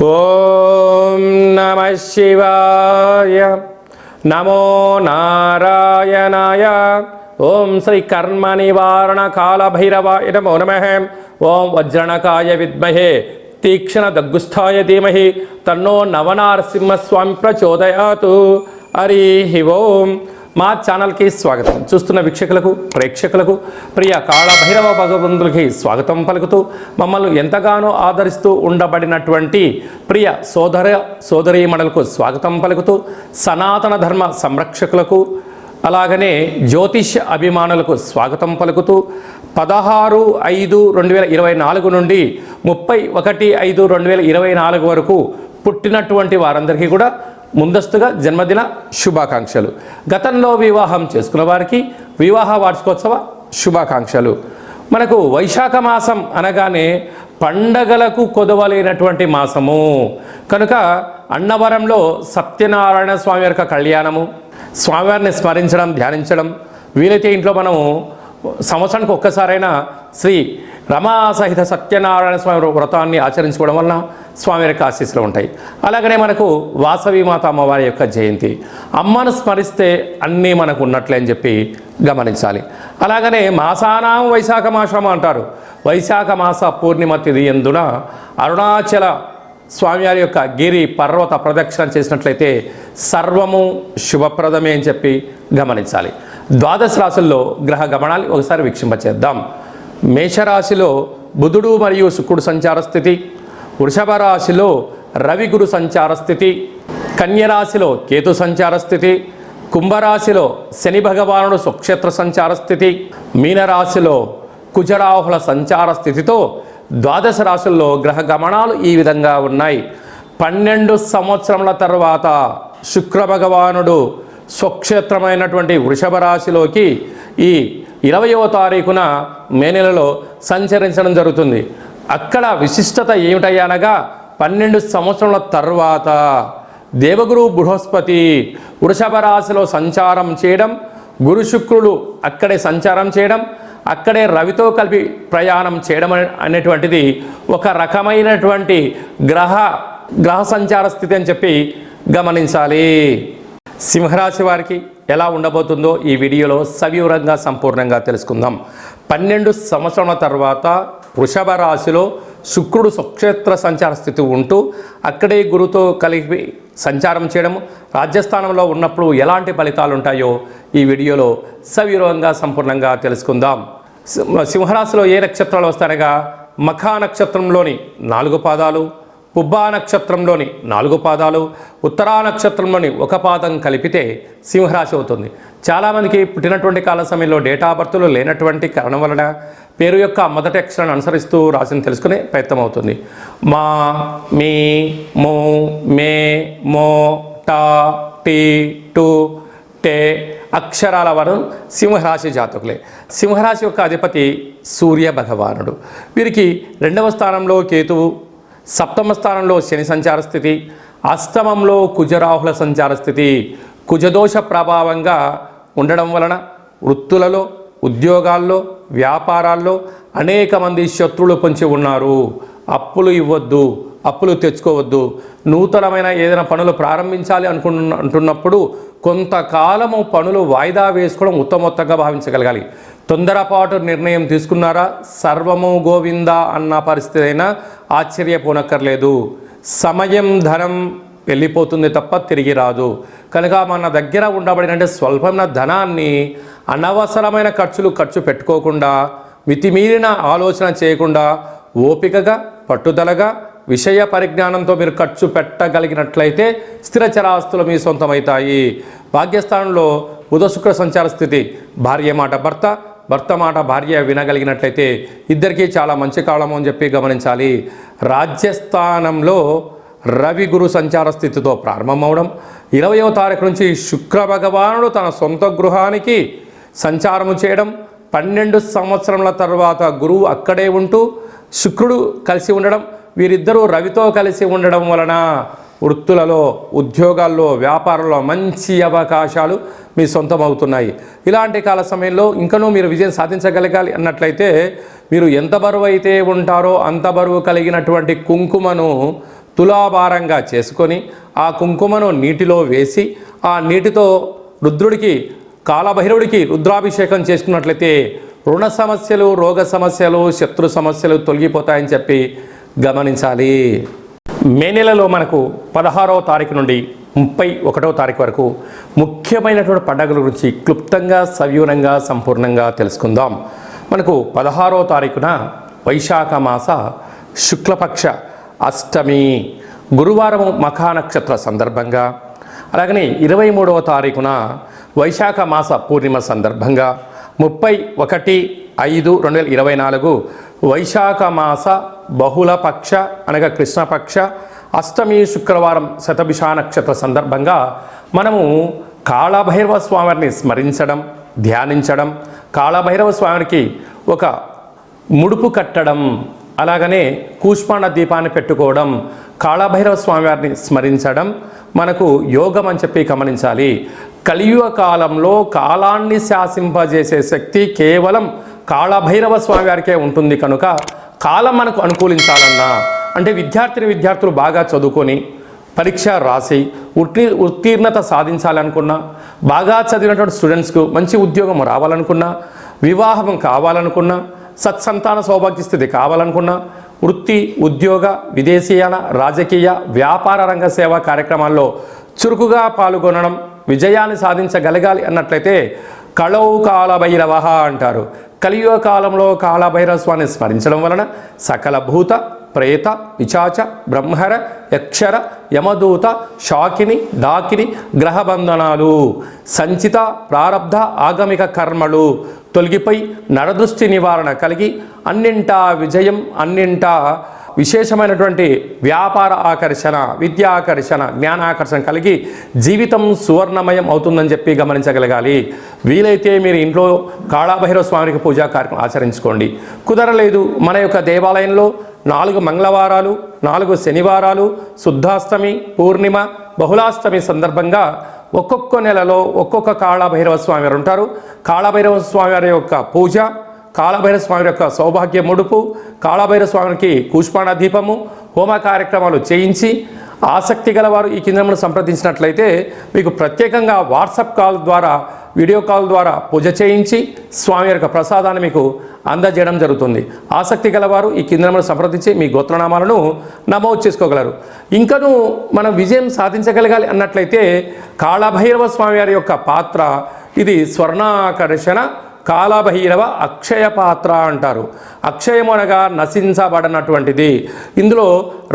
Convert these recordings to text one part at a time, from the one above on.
ఓం నమః శివాయ. నమో నారాయణాయ. ఓం శ్రీ కర్మ నివారణ కాల భైరవాయ నమో నమః. ఓం వజ్రణకాయ విద్మహే తీక్ష్ణ దగ్గుస్థాయ ధీమహి తన్నో నవనారసింహస్వామి ప్రచోదయాతు. హరి ఓం. మా ఛానల్కి స్వాగతం. చూస్తున్న వీక్షకులకు ప్రేక్షకులకు ప్రియ కాళభైరవ భగవంతులకి స్వాగతం పలుకుతూ మమ్మల్ని ఎంతగానో ఆదరిస్తూ ఉండబడినటువంటి ప్రియ సోదరీమణులకు స్వాగతం పలుకుతూ సనాతన ధర్మ సంరక్షకులకు అలాగనే జ్యోతిష్ అభిమానులకు స్వాగతం పలుకుతూ 16/5/2024 నుండి 31/5/2024 వరకు పుట్టినటువంటి వారందరికీ కూడా ముందస్తుగా జన్మదిన శుభాకాంక్షలు. గతంలో వివాహం చేసుకున్న వారికి వివాహ వార్షికోత్సవ శుభాకాంక్షలు. మనకు వైశాఖ మాసం అనగానే పండగలకు కొదవలేనటువంటి మాసము కనుక అన్నవరంలో సత్యనారాయణ స్వామి యొక్క కళ్యాణము, స్వామివారిని స్మరించడం, ధ్యానించడం, వీలైతే ఇంట్లో మనము సంవత్సరానికి ఒక్కసారైనా శ్రీ రమా సహిత సత్యనారాయణ స్వామి వ్రతాన్ని ఆచరించుకోవడం వలన స్వామి యొక్క ఆశీస్సులు ఉంటాయి. అలాగనే మనకు వాసవి మాత అమ్మవారి యొక్క జయంతి, అమ్మను స్మరిస్తే అన్నీ మనకు ఉన్నట్లే అని చెప్పి గమనించాలి. అలాగనే మాసానాం వైశాఖ మాసం అంటారు. వైశాఖ మాస పూర్ణిమ తిథి యందున అరుణాచల స్వామివారి యొక్క గిరి పర్వత ప్రదక్షిణ చేసినట్లయితే సర్వము శుభప్రదమే అని చెప్పి గమనించాలి. ద్వాదశ రాశుల్లో గ్రహ గమనాలు ఒకసారి వీక్షింపచేద్దాం. మేషరాశిలో బుధుడు మరియు శుక్రుడు సంచార స్థితి, వృషభ రాశిలో రవి గురు సంచార స్థితి, కన్యరాశిలో కేతు సంచార స్థితి, కుంభరాశిలో శని భగవానుడు స్వక్షేత్ర సంచార స్థితి, మీనరాశిలో కుజరాహుల సంచార స్థితితో ద్వాదశ రాశుల్లో గ్రహ గమనాలు ఈ విధంగా ఉన్నాయి. 12 సంవత్సరముల తర్వాత శుక్ర భగవానుడు స్వక్షేత్రమైనటువంటి వృషభ రాశిలోకి ఈ 20వ తారీఖున మే నెలలో సంచరించడం జరుగుతుంది. అక్కడ విశిష్టత ఏమిటయ్యనగా 12 సంవత్సరాల తర్వాత దేవగురు బృహస్పతి వృషభ రాశిలో సంచారం చేయడం, గురు శుక్రుడు అక్కడే సంచారం చేయడం, అక్కడే రవితో కలిపి ప్రయాణం చేయడం అనేటువంటిది ఒక రకమైనటువంటి గ్రహ సంచార స్థితి అని చెప్పి గమనించాలి. సింహరాశి వారికి ఎలా ఉండబోతుందో ఈ వీడియోలో సవివరంగా సంపూర్ణంగా తెలుసుకుందాం. 12 సంవత్సరాల తర్వాత వృషభ రాశిలో శుక్రుడు స్వక్షేత్ర సంచార స్థితి ఉంటూ అక్కడే గురుతో కలిపి సంచారం చేయడము, రాజ్యస్థానంలో ఉన్నప్పుడు ఎలాంటి ఫలితాలు ఉంటాయో ఈ వీడియోలో సవివరంగా సంపూర్ణంగా తెలుసుకుందాం. సింహరాశిలో ఏ నక్షత్రాలు వస్తాయనగా మఖా నక్షత్రంలోని 4 పాదాలు, పుబ్బా నక్షత్రంలోని 4 పాదాలు, ఉత్తరా నక్షత్రంలోని 1 పాదం కలిపితే సింహరాశి అవుతుంది. చాలామందికి పుట్టినటువంటి కాల సమయంలో డేటా బర్త్లు లేనటువంటి కారణం వలన పేరు యొక్క మొదటి అక్షరాన్ని అనుసరిస్తూ రాశిని తెలుసుకునే ప్రయత్నం అవుతుంది. మా, మీ, మో, మే, మో, టా, టీ, టు, టే అక్షరాల వారు సింహరాశి జాతకులే. సింహరాశి యొక్క అధిపతి సూర్య భగవానుడు. వీరికి 2వ స్థానంలో కేతువు, 7వ స్థానంలో శని సంచార స్థితి, అష్టమంలో కుజరాహుల సంచార స్థితి. కుజదోష ప్రభావంగా ఉండడం వలన వృత్తులలో, ఉద్యోగాల్లో, వ్యాపారాల్లో అనేక మంది శత్రువులు పొంచి ఉన్నారు. అప్పులు ఇవ్వద్దు, అప్పులు తెచ్చుకోవద్దు. నూతనమైన ఏదైనా పనులు ప్రారంభించాలి అంటున్నప్పుడు కొంతకాలము పనులు వాయిదా వేసుకోవడం ఉత్తమోత్తంగా భావించగలగాలి. తొందరపాటు నిర్ణయం తీసుకున్నారా సర్వము గోవింద అన్న పరిస్థితి అయినా ఆశ్చర్యపోనక్కర్లేదు. సమయం, ధనం వెళ్ళిపోతుంది తప్ప తిరిగి రాదు. కనుక మన దగ్గర ఉండబడిన స్వల్పమైన ధనాన్ని అనవసరమైన ఖర్చు పెట్టుకోకుండా, మితిమీరిన ఆలోచన చేయకుండా ఓపికగా, పట్టుదలగా, విషయ పరిజ్ఞానంతో మీరు ఖర్చు పెట్టగలిగినట్లయితే స్థిరచరాస్తులు మీ సొంతమవుతాయి. భాగ్యస్థానంలో బుధ శుక్ర సంచార స్థితి, భార్య మాట భర్త, భర్త మాట భార్య వినగలిగినట్లయితే ఇద్దరికీ చాలా మంచి కాలము అని చెప్పి గమనించాలి. రాజ్యస్థానంలో రవి గురు సంచార స్థితితో ప్రారంభమవడం, 20వ తారీఖు నుంచి శుక్ర భగవానుడు తన సొంత గృహానికి సంచారము చేయడం, 12 సంవత్సరముల తర్వాత గురువు అక్కడే ఉంటూ శుక్రుడు కలిసి ఉండడం, వీరిద్దరూ రవితో కలిసి ఉండడం వలన వృత్తులలో, ఉద్యోగాల్లో, వ్యాపారంలో మంచి అవకాశాలు మీ సొంతం అవుతున్నాయి. ఇలాంటి కాల సమయంలో ఇంకనూ మీరు విజయం సాధించగలగాలి అన్నట్లయితే మీరు ఎంత బరువు అయితే ఉంటారో అంత బరువు కలిగినటువంటి కుంకుమను తులాభారంగా చేసుకొని ఆ కుంకుమను నీటిలో వేసి ఆ నీటితో రుద్రుడికి కాలభైరవుడికి రుద్రాభిషేకం చేసుకున్నట్లయితే రుణ సమస్యలు, రోగ సమస్యలు, శత్రు సమస్యలు తొలగిపోతాయని చెప్పి గమనించాలి. మే నెలలో మనకు 16వ తారీఖు నుండి 31వ తారీఖు వరకు ముఖ్యమైనటువంటి పండుగల గురించి క్లుప్తంగా, సవివరంగా, సంపూర్ణంగా తెలుసుకుందాం. మనకు 16వ తారీఖున వైశాఖ మాస శుక్లపక్ష అష్టమి గురువారం మఖా నక్షత్ర సందర్భంగా, అలాగనే 23వ తారీఖున వైశాఖ మాస పూర్ణిమ సందర్భంగా, 31/5/2024 వైశాఖ మాస బహుళపక్ష అనగా కృష్ణపక్ష అష్టమి శుక్రవారం శతభిష నక్షత్ర సందర్భంగా మనము కాళభైరవ స్వామిని స్మరించడం, ధ్యానించడం, కాళభైరవ స్వామికి ఒక ముడుపు కట్టడం, అలాగనే కూష్మాండ దీపాన్ని పెట్టుకోవడం, కాళభైరవ స్వామివారిని స్మరించడం మనకు యోగం అని చెప్పి గమనించాలి. కలియుగ కాలంలో కాలాన్ని శాసింపజేసే శక్తి కేవలం కాళభైరవ స్వామివారికే ఉంటుంది. కనుక కాలం మనకు అనుకూలించాలన్నా, అంటే విద్యార్థులు బాగా చదువుకొని పరీక్ష రాసి ఉత్తీర్ణత సాధించాలనుకున్నా, బాగా చదివినటువంటి స్టూడెంట్స్కు మంచి ఉద్యోగం రావాలనుకున్నా, వివాహం కావాలనుకున్నా, సత్సంతాన సౌభాగ్య స్థితి కావాలనుకున్నా, వృత్తి, ఉద్యోగ, విదేశీయాల, రాజకీయ, వ్యాపార రంగ సేవా కార్యక్రమాల్లో చురుకుగా పాల్గొనడం, విజయాన్ని సాధించగలగాలి అన్నట్లయితే కళౌ కాళభైరవ అంటారు. కలియుగ కాలంలో కాళభైరవ స్వామిని స్మరించడం వలన సకల భూత, ప్రేత, పిశాచ, బ్రహ్మర, యక్షర, యమదూత, శాకిని, డాకిని గ్రహబంధనాలు, సంచిత ప్రారబ్ధ ఆగమిక కర్మలు తొలగిపోయి నరదృష్టి నివారణ కలిగి అన్నింటా విజయం, అన్నింటా విశేషమైనటువంటి వ్యాపార ఆకర్షణ, విద్యా ఆకర్షణ, జ్ఞానాకర్షణ కలిగి జీవితం సువర్ణమయం అవుతుందని చెప్పి గమనించగలగాలి. వీలైతే మీరు ఇంట్లో కాళభైరవ స్వామికి పూజా కార్యక్రమం ఆచరించుకోండి. కుదరలేదు, మన యొక్క దేవాలయంలో 4 మంగళవారాలు, 4 శనివారాలు, శుద్ధాష్టమి, పూర్ణిమ, బహుళాష్టమి సందర్భంగా ఒక్కొక్క నెలలో ఒక్కొక్క కాళభైరవ స్వామి వారు ఉంటారు. కాళభైరవ స్వామి వారి యొక్క పూజ, కాళభైరవ స్వామి యొక్క సౌభాగ్య ముడుపు, కాళభైరవ స్వామికి కూష్మాండ దీపము, హోమ కార్యక్రమాలు చేయించి ఆసక్తి గలవారు ఈ కింద సంప్రదించినట్లయితే మీకు ప్రత్యేకంగా వాట్సాప్ కాల్ ద్వారా, వీడియో కాల్ ద్వారా పూజ చేయించి స్వామి యొక్క ప్రసాదాన్ని మీకు అందజేయడం జరుగుతుంది. ఆసక్తి గలవారు ఈ కింద సంప్రదించి మీ గోత్రనామాలను నమోదు చేసుకోగలరు. ఇంకనూ మనం విజయం సాధించగలగాలి అన్నట్లయితే కాళభైరవ స్వామి వారి యొక్క పాత్ర ఇది స్వర్ణాకర్షణ కాళభైరవ అక్షయ పాత్ర అంటారు. అక్షయం అనగా నశించబడినటువంటిది. ఇందులో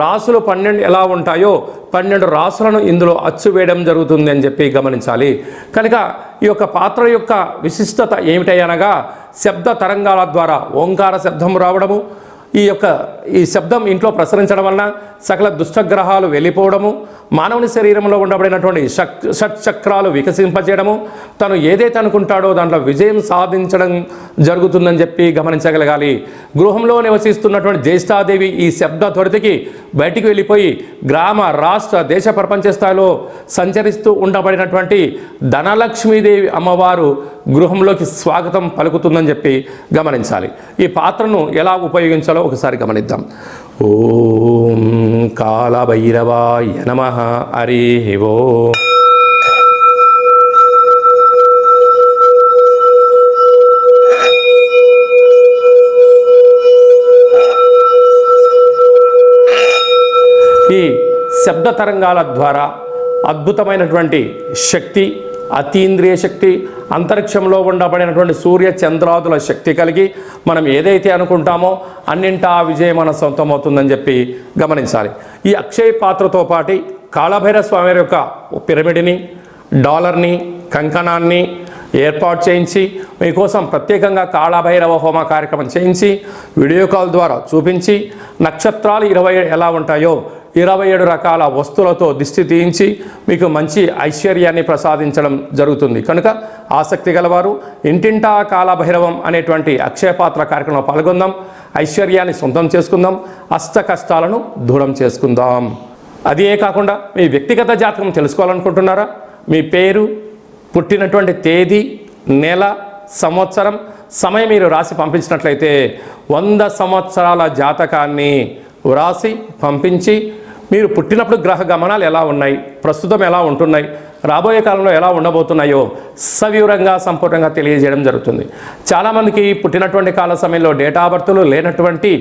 రాసులు 12 ఎలా ఉంటాయో 12 రాసులను ఇందులో అచ్చు వేయడం జరుగుతుంది అని చెప్పి గమనించాలి. కనుక ఈ యొక్క పాత్ర యొక్క విశిష్టత ఏమిటనగా శబ్ద తరంగాల ద్వారా ఓంకార శబ్దం రావడము, ఈ శబ్దం ఇంట్లో ప్రసరించడం వలన సకల దుష్టగ్రహాలు వెళ్ళిపోవడము, మానవుని శరీరంలో ఉండబడినటువంటి షట్చక్రాలు వికసింపజేయడము, తను ఏదైతే అనుకుంటాడో దాంట్లో విజయం సాధించడం జరుగుతుందని చెప్పి గమనించగలగాలి. గృహంలో నివసిస్తున్నటువంటి జ్యేష్ఠాదేవి ఈ శబ్ద త్వరితకి బయటికి వెళ్ళిపోయి గ్రామ, రాష్ట్ర, దేశ, ప్రపంచ స్థాయిలో సంచరిస్తూ ఉండబడినటువంటి ధనలక్ష్మీదేవి అమ్మవారు గృహంలోకి స్వాగతం పలుకుతుందని చెప్పి గమనించాలి. ఈ పాత్రను ఎలా ఉపయోగించాలో ఒకసారి గమనిద్దాం. ఓం కాళభైరవాయ నమః. హరి ఓం. ఈ శబ్ద తరంగాల ద్వారా అద్భుతమైనటువంటి శక్తి, అతీంద్రియ శక్తి, అంతరిక్షంలో ఉండబడినటువంటి సూర్య చంద్రాదుల శక్తి కలిగి మనం ఏదైతే అనుకుంటామో అన్నింటా విజయం మన సొంతమవుతుందని చెప్పి గమనించాలి. ఈ అక్షయ పాత్రతో పాటు కాళభైరవ స్వామి యొక్క పిరమిడ్ని, డాలర్ని, కంకణాన్ని ఏర్పాటు చేయించి మీకోసం ప్రత్యేకంగా కాళభైరవ హోమ కార్యక్రమం చేయించి వీడియో కాల్ ద్వారా చూపించి నక్షత్రాలు 27 ఎలా ఉంటాయో 27 రకాల వస్తువులతో దిష్టి తీయించి మీకు మంచి ఐశ్వర్యాన్ని ప్రసాదించడం జరుగుతుంది. కనుక ఆసక్తి గలవారు ఇంటింటా కాళభైరవం అనేటువంటి అక్షయపాత్ర కార్యక్రమంలో పాల్గొందాం, ఐశ్వర్యాన్ని సొంతం చేసుకుందాం, అష్ట కష్టాలను దూరం చేసుకుందాం. అదే కాకుండా మీ వ్యక్తిగత జాతకం తెలుసుకోవాలనుకుంటున్నారా? మీ పేరు, పుట్టినటువంటి తేదీ, నెల, సంవత్సరం, సమయం మీరు రాసి పంపించినట్లయితే 100 సంవత్సరాల జాతకాన్ని వ్రాసి పంపించి మీరు పుట్టినప్పుడు గ్రహ గమనాలు ఎలా ఉన్నాయి, ప్రస్తుతం ఎలా ఉంటున్నాయి, రాబోయే కాలంలో ఎలా ఉండబోతున్నాయో సవివరంగా సంపూర్ణంగా తెలియజేయడం జరుగుతుంది. చాలామందికి పుట్టినటువంటి కాల సమయంలో డేటా ఆఫ్ బర్త్లు లేనటువంటి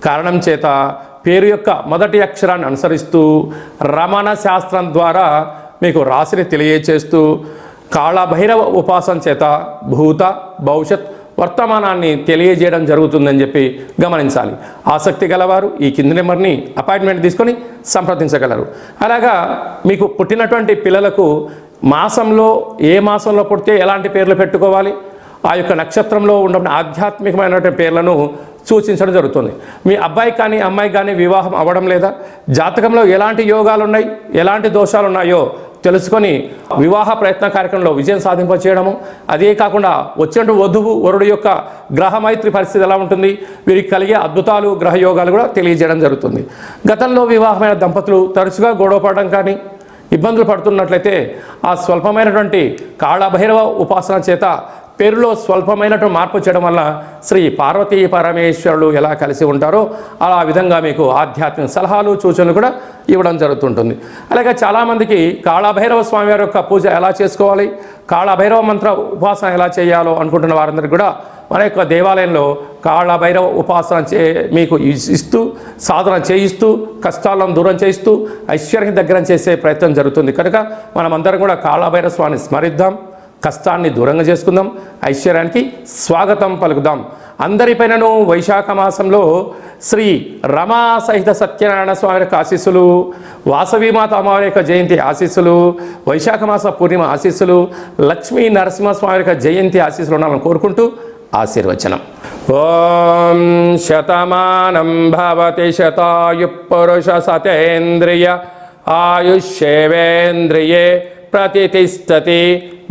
కారణం చేత పేరు యొక్క మొదటి అక్షరాన్ని అనుసరిస్తూ రమణ శాస్త్రం ద్వారా మీకు రాశిని తెలియచేస్తూ కాళభైరవ ఉపాసన చేత భూత భవిష్యత్ వర్తమానాన్ని తెలియజేయడం జరుగుతుందని చెప్పి గమనించాలి. ఆసక్తి గలవారు ఈ కింది నెంబర్ని అపాయింట్మెంట్ తీసుకొని సంప్రదించగలరు. అలాగా మీకు పుట్టినటువంటి పిల్లలకు మాసంలో ఏ మాసంలో పుడితే ఎలాంటి పేర్లు పెట్టుకోవాలి, ఆ యొక్క నక్షత్రంలో ఉన్న ఆధ్యాత్మికమైనటువంటి పేర్లను సూచించడం జరుగుతుంది. మీ అబ్బాయి కానీ అమ్మాయి కానీ వివాహం అవ్వడం లేదా, జాతకంలో ఎలాంటి యోగాలు ఉన్నాయి, ఎలాంటి దోషాలు ఉన్నాయో తెలుసుకొని వివాహ ప్రయత్న కార్యక్రమంలో విజయం సాధింపచేయడము, అదే కాకుండా వచ్చినట్టు వధువు వరుడు యొక్క గ్రహమైత్రి పరిస్థితి ఎలా ఉంటుంది, వీరికి కలిగే అద్భుతాలు గ్రహ యోగాలు కూడా తెలియజేయడం జరుగుతుంది. గతంలో వివాహమైన దంపతులు తరచుగా గొడవపడడం కానీ ఇబ్బందులు పడుతున్నట్లయితే ఆ స్వల్పమైనటువంటి కాళభైరవ ఉపాసన చేత పేరులో స్వల్పమైనటువంటి మార్పు చేయడం వల్ల శ్రీ పార్వతీ పరమేశ్వరులు ఎలా కలిసి ఉంటారో ఆ విధంగా మీకు ఆధ్యాత్మిక సలహాలు సూచనలు కూడా ఇవ్వడం జరుగుతుంటుంది. అలాగే చాలామందికి కాళభైరవ స్వామివారి యొక్క పూజ ఎలా చేసుకోవాలి, కాళభైరవ మంత్ర ఉపాసన ఎలా చేయాలో అనుకుంటున్న వారందరికీ కూడా మన యొక్క దేవాలయంలో కాళభైరవ ఉపాసన మీకు ఇస్తూ సాధన చేయిస్తూ కష్టాలను దూరం చేయిస్తూ ఐశ్వర్యం దగ్గర చేసే ప్రయత్నం జరుగుతుంది. కనుక మనమందరం కూడా కాళభైరవ స్వామిని స్మరిద్దాం, కష్టాన్ని దూరంగా చేసుకుందాం, ఐశ్వర్యానికి స్వాగతం పలుకుదాం. అందరిపైనను వైశాఖ మాసంలో శ్రీ రమా సహిత సత్యనారాయణ స్వామి యొక్క ఆశీస్సులు, వాసవీమాత అమ్మవారి యొక్క జయంతి ఆశీస్సులు, వైశాఖ మాస పూర్ణిమ ఆశీస్సులు, లక్ష్మీ నరసింహస్వామి యొక్క జయంతి ఆశీస్సులు ఉండాలని కోరుకుంటూ ఆశీర్వచనం. ఓం శతమానం భవతి శతాయు పురుష సతేంద్రియ ఆయుష్యేవేంద్రియే ప్రతిష్టతి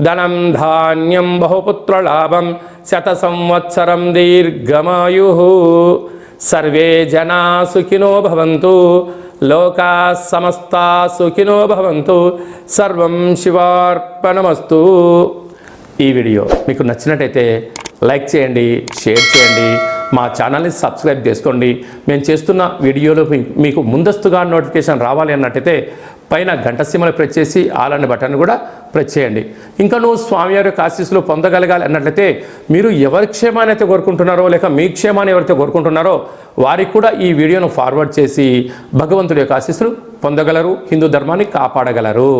ధనం ధాన్యం బహుపుత్రలాభం శత సంవత్సరం దీర్ఘమాయు. సర్వే జనా సుఖినో భవంతు, లోకా సమస్తా సుఖినో భవంతు. సర్వం శివార్పణమస్తు. ఈ వీడియో మీకు నచ్చినట్టయితే లైక్ చేయండి, షేర్ చేయండి, మా ఛానల్ని సబ్స్క్రైబ్ చేసుకోండి. మేము చేస్తున్న వీడియోలో మీకు ముందస్తుగా నోటిఫికేషన్ రావాలి అన్నట్టయితే పైన గంట సింబల్ ప్రెస్ చేసి ఆల్ అనే బటన్ కూడా ప్రెస్ చేయండి. ఇంకా నువ్వు స్వామివారి యొక్క ఆశీస్సులు పొందగలగాలి అన్నట్లయితే మీరు ఎవరి క్షేమాన్ని అయితే కోరుకుంటున్నారో లేక మీ క్షేమాన్ని ఎవరైతే కోరుకుంటున్నారో వారికి కూడా ఈ వీడియోను ఫార్వర్డ్ చేసి భగవంతుడి యొక్క ఆశీస్సులు పొందగలరు, హిందూ ధర్మాన్ని కాపాడగలరు.